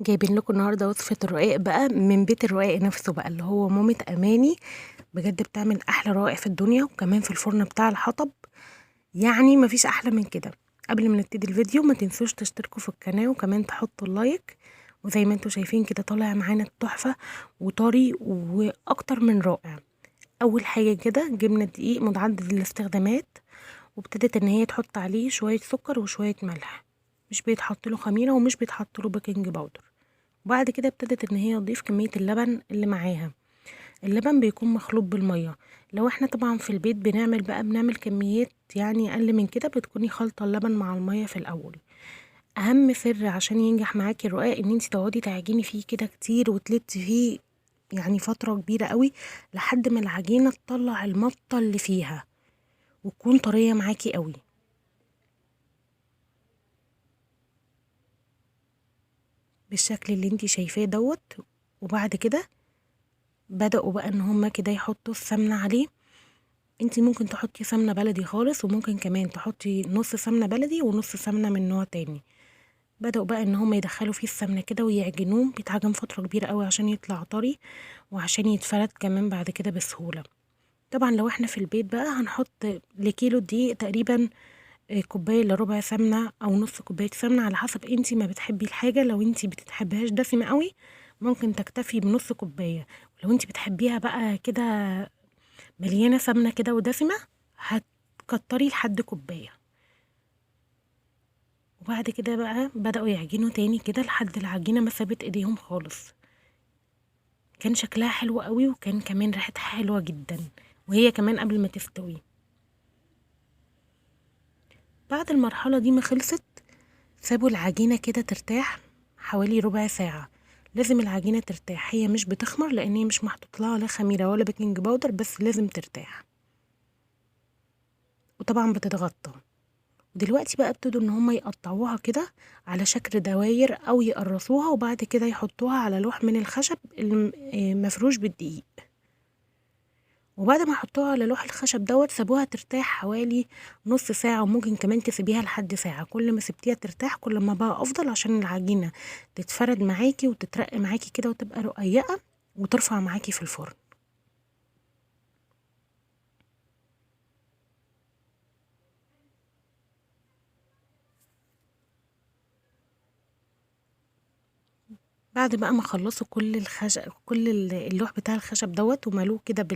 جايبين لكم النهارده وصفة الرقاق بقى من بيت الرقاق نفسه بقى اللي هو مامة أماني. بجد بتعمل أحلى رقاق في الدنيا، وكمان في الفرن بتاع الحطب. يعني مفيش أحلى من كده. قبل ما نبتدي الفيديو ما تنسوش تشتركوا في القناة وكمان تحطوا اللايك. وزي ما انتوا شايفين كده طالع معانا تحفة وطري وأكتر من رائع. أول حاجة كده جبنا دقيق متعدد الاستخدامات، وابتدت ان هي تحط عليه شوية سكر وشوية ملح، مش بيتحط له خميرة ومش بيتحط له بيكنج باودر. وبعد كده ابتدت ان هي تضيف كمية اللبن اللي معاها. اللبن بيكون مخلوط بالمية. لو احنا طبعا في البيت بنعمل كميات يعني اقل من كده، بتكوني خلطة اللبن مع المية في الاول. اهم سر عشان ينجح معاكي الرقاق ان انتي تقعدي تعجني فيه كده كتير وتلتي فيه يعني فترة كبيرة قوي، لحد ما العجينة تطلع المطة اللي فيها وتكون طرية معاكي قوي بالشكل اللي انتي شايفاه دوت. وبعد كده بدأوا بقى ان هما كده يحطوا السمنة عليه. انتي ممكن تحطي سمنة بلدي خالص، وممكن كمان تحطي نص سمنة بلدي ونص سمنة من نوع تاني. بدأوا بقى ان هما يدخلوا فيه السمنة كده ويعجنوه، بيتعجن فترة كبيرة قوي عشان يطلع طري وعشان يتفرد كمان بعد كده بسهولة. طبعا لو احنا في البيت بقى هنحط لكيلو دقيق تقريبا كوباية الا ربع سمنة او نص كوباية سمنة، على حسب انتي ما بتحبي الحاجة. لو انتي بتحبيهاش دسمة قوي ممكن تكتفي بنص كوباية، ولو انتي بتحبيها بقى كده مليانة سمنة كده ودسمة هتكتري لحد كوباية. وبعد كده بقى بدأوا يعجنوا تاني كده لحد العجينة ما سابت ايديهم خالص. كان شكلها حلو قوي، وكان كمان ريحتها حلوة جدا وهي كمان قبل ما تستوي. بعد المرحلة دي ما خلصت، سابوا العجينة كده ترتاح حوالي ربع ساعة. لازم العجينة ترتاح، هي مش بتخمر لان هي مش محطوط لها لا خميرة ولا بيكنج باودر، بس لازم ترتاح. وطبعا بتتغطى. دلوقتي بقى ابتدوا ان هم يقطعوها كده على شكل دواير او يقرصوها، وبعد كده يحطوها على لوح من الخشب المفروش بالدقيق. وبعد ما يحطوها على لوح الخشب دوت سابوها ترتاح حوالي نص ساعة، وممكن كمان تسيبيها لحد ساعة. كل ما سبتيها ترتاح كل ما بقى افضل، عشان العجينة تتفرد معاكي وتترق معاكي كده وتبقى رقيقة وترفع معاكي في الفرن. بعد بقى ما خلصوا كل الخشب اللوح بتاع الخشب دوت وملوه كده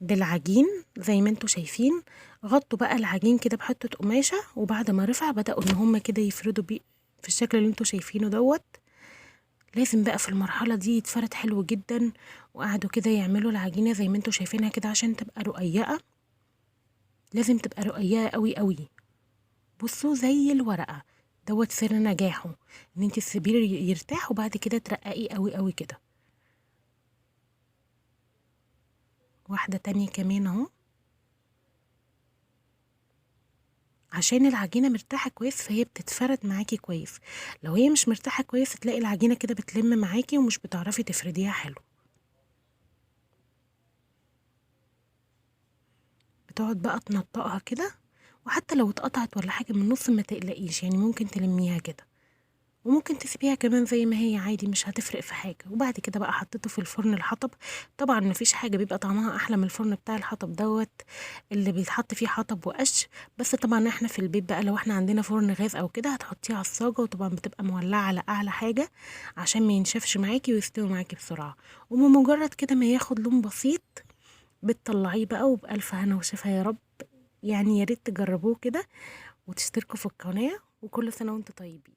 بالعجين زي ما انتوا شايفين، غطوا بقى العجين كده بحتة قماشة. وبعد ما رفع بدأوا ان هما كده يفردوا بيه في الشكل اللي انتوا شايفينه دوت. لازم بقى في المرحلة دي يتفرد حلو جدا، وقعدوا كده يعملوا العجينة زي ما انتوا شايفينها كده عشان تبقى رقيقة. لازم تبقى رقيقة قوي قوي. بصوا زي الورقة. دوت سر نجاحه، ان انت تسيبيه يرتاح وبعد كده ترققيه قوي قوي كده. واحدة تانية كمان اهو، عشان العجينة مرتاحة كويس فهي بتتفرد معاكي كويس. لو هي مش مرتاحة كويس تلاقي العجينة كده بتلم معاكي ومش بتعرفي تفرديها حلو. بتقعد بقى تنطقها كده، وحتى لو اتقطعت ولا حاجة من النص ما تقلقيش، يعني ممكن تلميها كده وممكن تسيبيها كمان زي ما هي عادي، مش هتفرق في حاجة. وبعد كده بقى حطيته في الفرن الحطب. طبعا مفيش حاجة بيبقى طعمها احلى من الفرن بتاع الحطب دوت اللي بيتحط فيه حطب وقش. بس طبعا احنا في البيت بقى لو احنا عندنا فرن غاز او كده هتحطيه على الصاجة، وطبعا بتبقى مولعة على اعلى حاجة عشان ما ينشفش معاكي ويستوي معاكي بسرعة. وبمجرد كده ما ياخد لون بسيط بتطلعيه بقى، وبألف هنا وشفا يا رب. يعني يا ريت تجربوه كده وتشتركوا في القناة، وكل سنة وانتم طيبين.